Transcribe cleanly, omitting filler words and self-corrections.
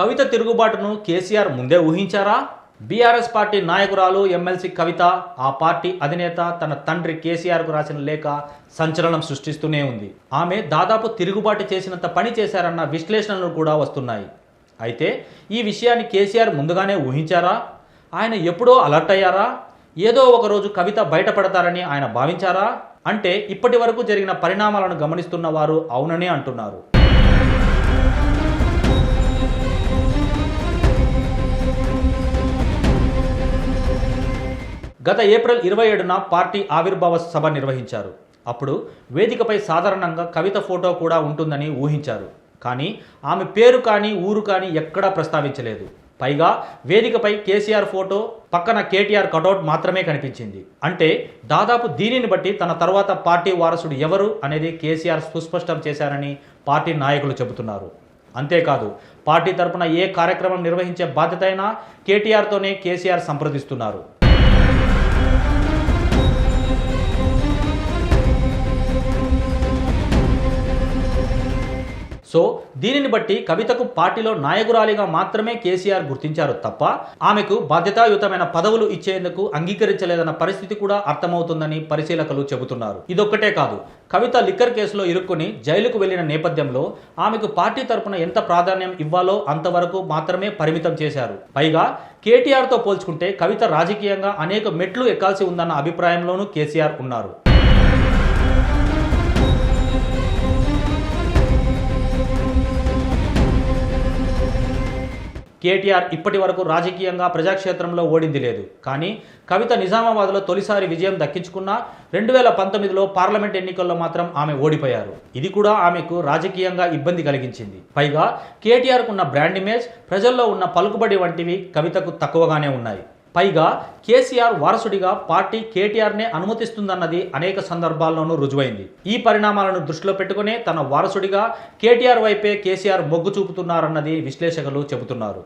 కవిత తిరుగుబాటును కేసీఆర్ ముందే ఊహించారా? BRS party నాయకురాలు MLC కవిత ఆ పార్టీ అధినేత తన తండ్రి కేసీఆర్కు రాసిన లేఖ సంచలనం సృష్టిస్తూనే ఉంది. ఆమె దాదాపు తిరుగుబాటు చేసినంత పని చేశారన్న విశ్లేషణలు కూడా వస్తున్నాయి. అయితే ఈ విషయాన్ని కేసీఆర్ ముందుగానే ఊహించారా? ఆయన ఎప్పుడో అలర్ట్ అయ్యారా? ఏదో ఒకరోజు కవిత బయటపడతారని ఆయన భావించారా? అంటే ఇప్పటి వరకు జరిగిన పరిణామాలను గమనిస్తున్న వారు అవుననే అంటున్నారు. గత ఏప్రిల్ 27న పార్టీ ఆవిర్భావ సభ నిర్వహించారు. అప్పుడు వేదికపై సాధారణంగా కవిత ఫోటో కూడా ఉంటుందని ఊహించారు. కానీ ఆమె పేరు కానీ ఊరు కానీ ఎక్కడా ప్రస్తావించలేదు. పైగా వేదికపై కేసీఆర్ ఫోటో పక్కన కేటీఆర్ కటౌట్ మాత్రమే కనిపించింది. అంటే దాదాపు దీనిని బట్టి తన తర్వాత పార్టీ వారసుడు ఎవరు అనేది కేసీఆర్ సుస్పష్టం చేశారని పార్టీ నాయకులు చెబుతున్నారు. అంతేకాదు పార్టీ తరపున ఏ కార్యక్రమం నిర్వహించే బాధ్యత అయినా కేటీఆర్తోనే కేసీఆర్ సంప్రదిస్తున్నారు. సో దీనిని బట్టి కవితకు పార్టీలో నాయకురాలిగా మాత్రమే కేసీఆర్ గుర్తించారు తప్ప ఆమెకు బాధ్యతాయుతమైన పదవులు ఇచ్చేందుకు అంగీకరించలేదన్న పరిస్థితి కూడా అర్థమవుతుందని పరిశీలకులు చెబుతున్నారు. ఇదొక్కటే కాదు, కవిత లిక్కర్ కేసులో ఇరుక్కుని జైలుకు వెళ్లిన నేపథ్యంలో ఆమెకు పార్టీ తరపున ఎంత ప్రాధాన్యం ఇవ్వాలో అంతవరకు మాత్రమే పరిమితం చేశారు. పైగా కేటీఆర్తో పోల్చుకుంటే కవిత రాజకీయంగా అనేక మెట్లు ఎక్కాల్సి ఉందన్న అభిప్రాయంలోనూ కేసీఆర్ ఉన్నారు. కేటీఆర్ ఇప్పటి వరకు రాజకీయంగా ప్రజాక్షేత్రంలో ఓడింది లేదు. కానీ కవిత నిజామాబాద్లో తొలిసారి విజయం దక్కించుకున్న 2019లో పార్లమెంట్ ఎన్నికల్లో మాత్రం ఆమె ఓడిపోయారు. ఇది కూడా ఆమెకు రాజకీయంగా ఇబ్బంది కలిగించింది. పైగా కేటీఆర్కు ఉన్న బ్రాండ్ ఇమేజ్, ప్రజల్లో ఉన్న పలుకుబడి వంటివి కవితకు తక్కువగానే ఉన్నాయి. పైగా కేసీఆర్ వారసుడిగా పార్టీ కేటీఆర్నే అనుమతిస్తుందన్నది అనేక సందర్భాల్లోనూ రుజువైంది. ఈ పరిణామాలను దృష్టిలో పెట్టుకునే తన వారసుడిగా కేటీఆర్ వైపే కేసీఆర్ మొగ్గు చూపుతున్నారన్నది విశ్లేషకులు చెబుతున్నారు.